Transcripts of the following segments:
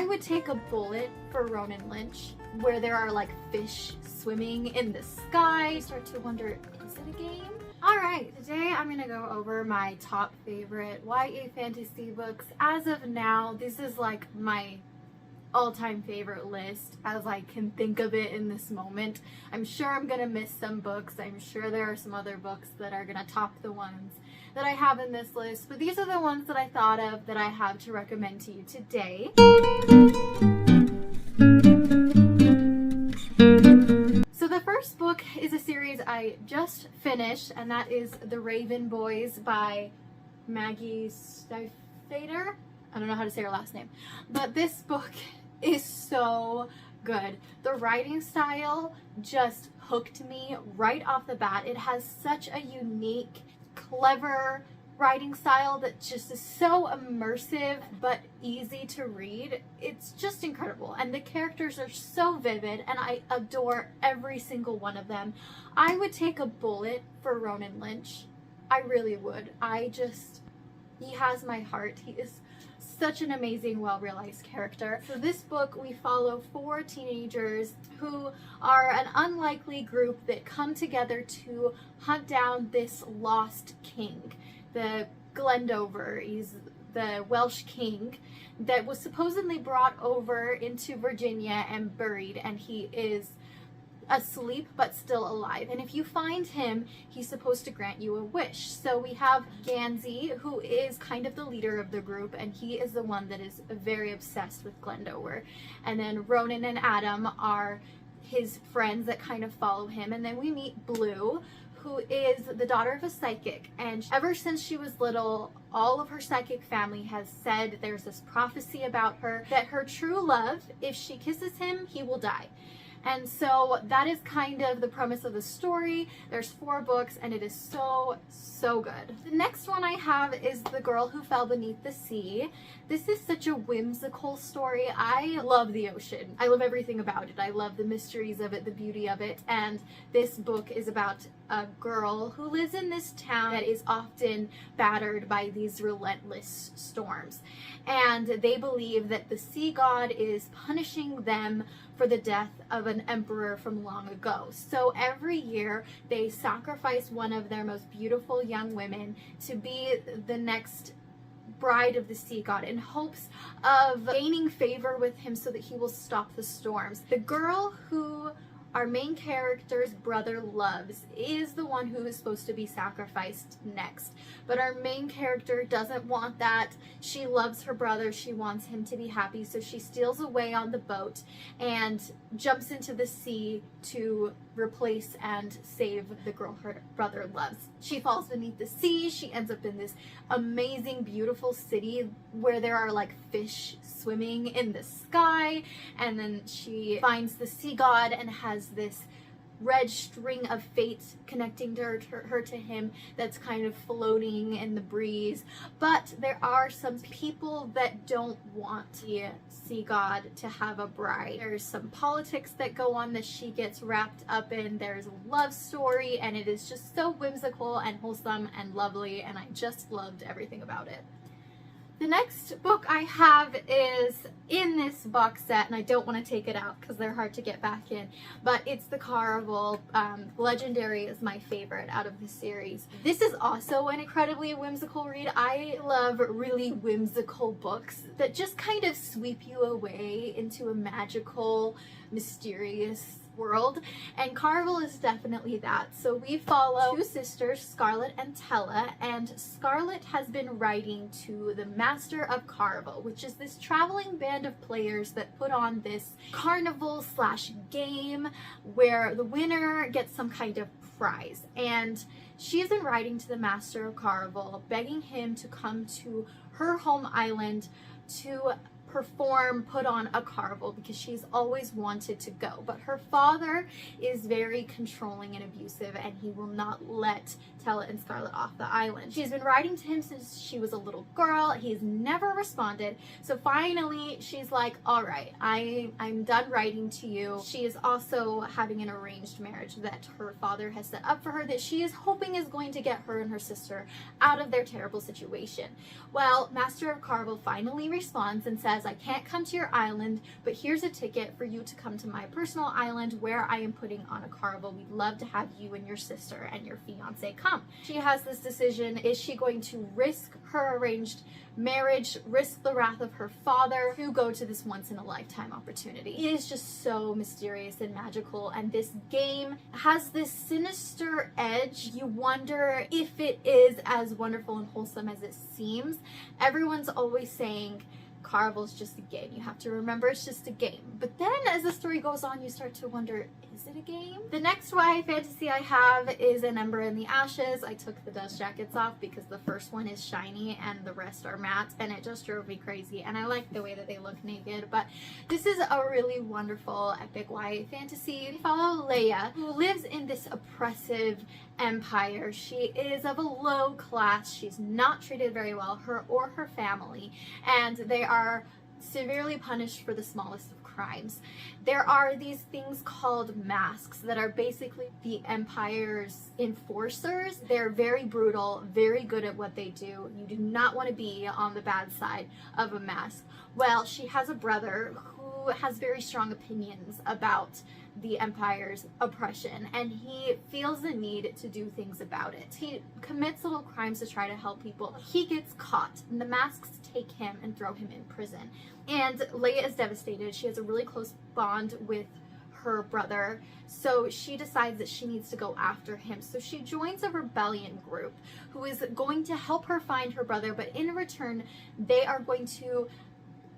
I would take a bullet for Ronan Lynch, where there are like fish swimming in the sky. I start to wonder, is it a game? Alright, today I'm gonna go over my top favorite YA fantasy books. As of now, this is like my all-time favorite list as I can think of it in this moment. I'm sure I'm gonna miss some books. I'm sure there are some other books that are gonna top the ones that I have in this list, but these are the ones that I thought of that I have to recommend to you today. So the first book is a series I just finished, and that is The Raven Boys by Maggie Stiefvater. I don't know how to say her last name, but this book is so good. The writing style just hooked me right off the bat. It has such a unique, clever writing style that just is so immersive but easy to read. It's just incredible, and the characters are so vivid, and I adore every single one of them. I would take a bullet for Ronan Lynch. I really would. He has my heart. He is such an amazing, well-realized character. So this book, we follow 4 teenagers who are an unlikely group that come together to hunt down this lost king. The Glendower, he's the Welsh king that was supposedly brought over into Virginia and buried, and he is asleep but still alive, and if you find him, he's supposed to grant you a wish. So we have Gansey, who is kind of the leader of the group, and he is the one that is very obsessed with Glendower, and then Ronan and Adam are his friends that kind of follow him, and then we meet Blue, who is the daughter of a psychic, and ever since she was little, all of her psychic family has said there's this prophecy about her that her true love, if she kisses him, he will die. And so that is kind of the premise of the story. There's 4 books, and it is so, so good. The next one I have is The Girl Who Fell Beneath the Sea. This is such a whimsical story. I love the ocean. I love everything about it. I love the mysteries of it, the beauty of it, and this book is about a girl who lives in this town that is often battered by these relentless storms. And they believe that the sea god is punishing them for the death of an emperor from long ago. So every year they sacrifice one of their most beautiful young women to be the next bride of the sea god in hopes of gaining favor with him so that he will stop the storms. The girl who our main character's brother loves is the one who is supposed to be sacrificed next. But our main character doesn't want that. She loves her brother. She wants him to be happy. So she steals away on the boat and jumps into the sea to replace and save the girl her brother loves. She falls beneath the sea. She ends up in this amazing, beautiful city where there are like fish swimming in the sky, and then she finds the sea god and has this red string of fate connecting her to him that's kind of floating in the breeze. But there are some people that don't want the sea god to have a bride. There's some politics that go on that she gets wrapped up in. There's a love story, and it is just so whimsical and wholesome and lovely, and I just loved everything about it. The next book I have is in this box set, and I don't want to take it out because they're hard to get back in, but it's the Carnival. Legendary is my favorite out of the series. This is also an incredibly whimsical read. I love really whimsical books that just kind of sweep you away into a magical, mysterious world, and Carnival is definitely that. So we follow 2 sisters, Scarlet and Tella, and Scarlet has been writing to the Master of Carnival, which is this traveling band of players that put on this carnival slash game where the winner gets some kind of prize. And she's been writing to the Master of Carnival, begging him to come to her home island to put on a carnival because she's always wanted to go. But her father is very controlling and abusive, and he will not let Tella and Scarlet off the island. She's been writing to him since she was a little girl. He's never responded. So finally she's like, all right, I'm done writing to you. She is also having an arranged marriage that her father has set up for her that she is hoping is going to get her and her sister out of their terrible situation. Well, Master of Carnival finally responds and says, says, I can't come to your island, but here's a ticket for you to come to my personal island where I am putting on a carnival. We'd love to have you and your sister and your fiance come. She has this decision. Is she going to risk her arranged marriage, risk the wrath of her father, to go to this once-in-a-lifetime opportunity? It is just so mysterious and magical, and this game has this sinister edge. You wonder if it is as wonderful and wholesome as it seems. Everyone's always saying, Carnival's just a game. You have to remember it's just a game. But then as the story goes on, you start to wonder, is it a game? The next YA fantasy I have is An Ember in the Ashes. I took the dust jackets off because the first one is shiny and the rest are matte, and it just drove me crazy. And I like the way that they look naked. But this is a really wonderful epic YA fantasy. We follow Leia, who lives in this oppressive empire. She is of a low class. She's not treated very well, her or her family, and they are severely punished for the smallest of crimes. There are these things called masks that are basically the empire's enforcers. They're very brutal, very good at what they do. You do not want to be on the bad side of a mask. Well, she has a brother who has very strong opinions about the empire's oppression, and he feels the need to do things about it. He commits little crimes to try to help people. He gets caught, and the masks take him and throw him in prison. And Leia is devastated. She has a really close bond with her brother, so she decides that she needs to go after him. So she joins a rebellion group who is going to help her find her brother, but in return, they are going to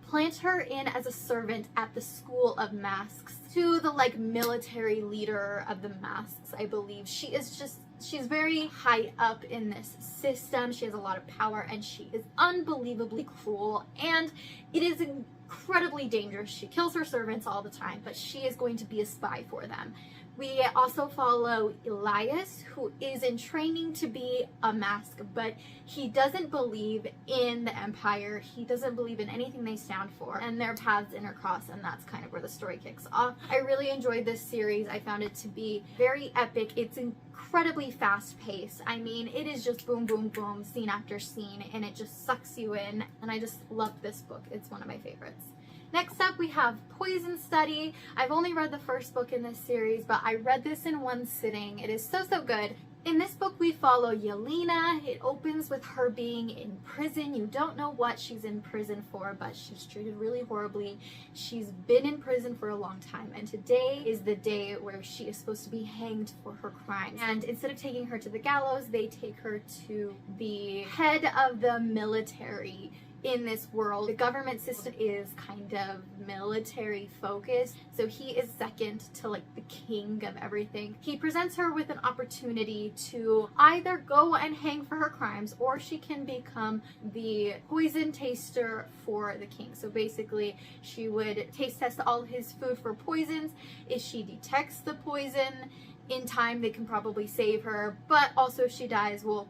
plant her in as a servant at the School of Masks to the military leader of the masks, I believe. She's very high up in this system. She has a lot of power, and she is unbelievably cruel, and it is incredibly dangerous. She kills her servants all the time, but she is going to be a spy for them. We also follow Elias, who is in training to be a mask, but he doesn't believe in the Empire. He doesn't believe in anything they stand for, and their paths intercross, and that's kind of where the story kicks off. I really enjoyed this series. I found it to be very epic. It's incredibly fast-paced. I mean, it is just boom, boom, boom, scene after scene, and it just sucks you in, and I just love this book. It's one of my favorites. Next up, we have Poison Study. I've only read the first book in this series, but I read this in one sitting. It is so, so good. In this book, we follow Yelena. It opens with her being in prison. You don't know what she's in prison for, but she's treated really horribly. She's been in prison for a long time, and today is the day where she is supposed to be hanged for her crimes. And instead of taking her to the gallows, they take her to the head of the military in this world. The government system is kind of military focused, so he is second to the king of everything. He presents her with an opportunity to either go and hang for her crimes, or she can become the poison taster for the king. So basically, she would taste test all his food for poisons. If she detects the poison in time, they can probably save her, but also if she dies, well,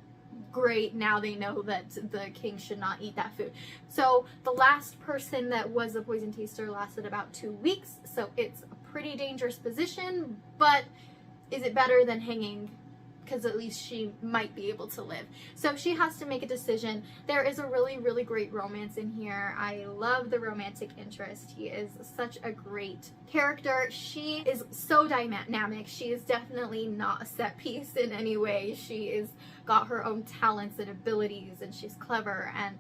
great, now they know that the king should not eat that food. So the last person that was a poison taster lasted about 2 weeks, so it's a pretty dangerous position, but is it better than hanging? Because at least she might be able to live. So she has to make a decision. There is a really, really great romance in here. I love the romantic interest. He is such a great character. She is so dynamic. She is definitely not a set piece in any way. She is got her own talents and abilities, and she's clever, and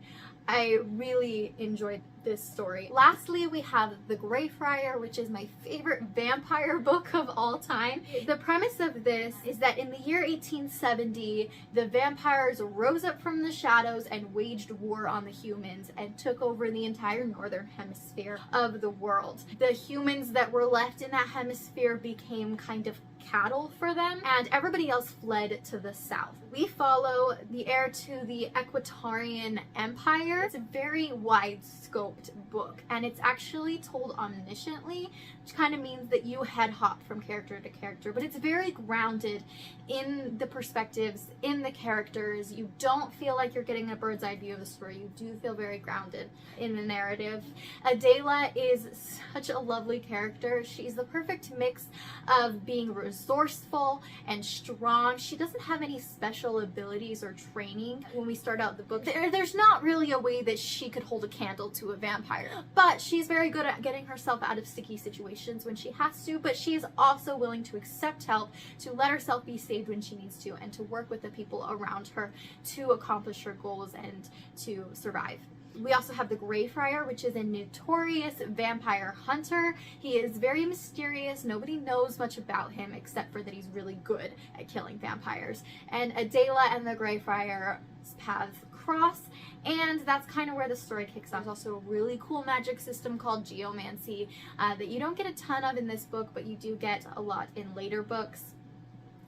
I really enjoyed this story. Lastly, we have The Grey Friar, which is my favorite vampire book of all time. The premise of this is that in the year 1870, the vampires rose up from the shadows and waged war on the humans and took over the entire northern hemisphere of the world. The humans that were left in that hemisphere became kind of cattle for them, and everybody else fled to the south. We follow the heir to the Equatorian Empire. It's a very wide scoped book, and it's actually told omnisciently, which kind of means that you head hop from character to character, but it's very grounded in the perspectives, in the characters. You don't feel like you're getting a bird's eye view of the story. You do feel very grounded in the narrative. Adela is such a lovely character. She's the perfect mix of being resourceful and strong. She doesn't have any special abilities or training. When we start out the book, there's not really a way that she could hold a candle to a vampire. But she's very good at getting herself out of sticky situations when she has to, but she is also willing to accept help, to let herself be saved when she needs to, and to work with the people around her to accomplish her goals and to survive. We also have the Grey Friar, which is a notorious vampire hunter. He is very mysterious. Nobody knows much about him except for that he's really good at killing vampires. And Adela and the Grey Friar's paths cross, and that's kind of where the story kicks off. There's also a really cool magic system called geomancy that you don't get a ton of in this book, but you do get a lot in later books.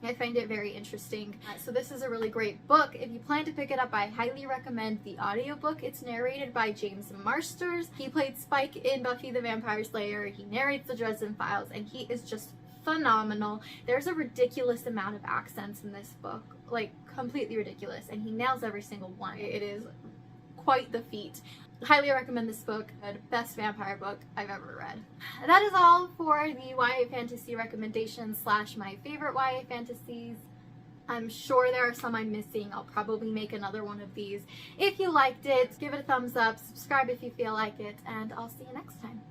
I find it very interesting. So this is a really great book. If you plan to pick it up, I highly recommend the audiobook. It's narrated by James Marsters. He played Spike in Buffy the Vampire Slayer. He narrates the Dresden Files, and he is just phenomenal. There's a ridiculous amount of accents in this book, like completely ridiculous, and he nails every single one. It is quite the feat. Highly recommend this book. Best vampire book I've ever read. That is all for the YA fantasy recommendations / my favorite YA fantasies. I'm sure there are some I'm missing. I'll probably make another one of these. If you liked it, give it a thumbs up, subscribe if you feel like it, and I'll see you next time.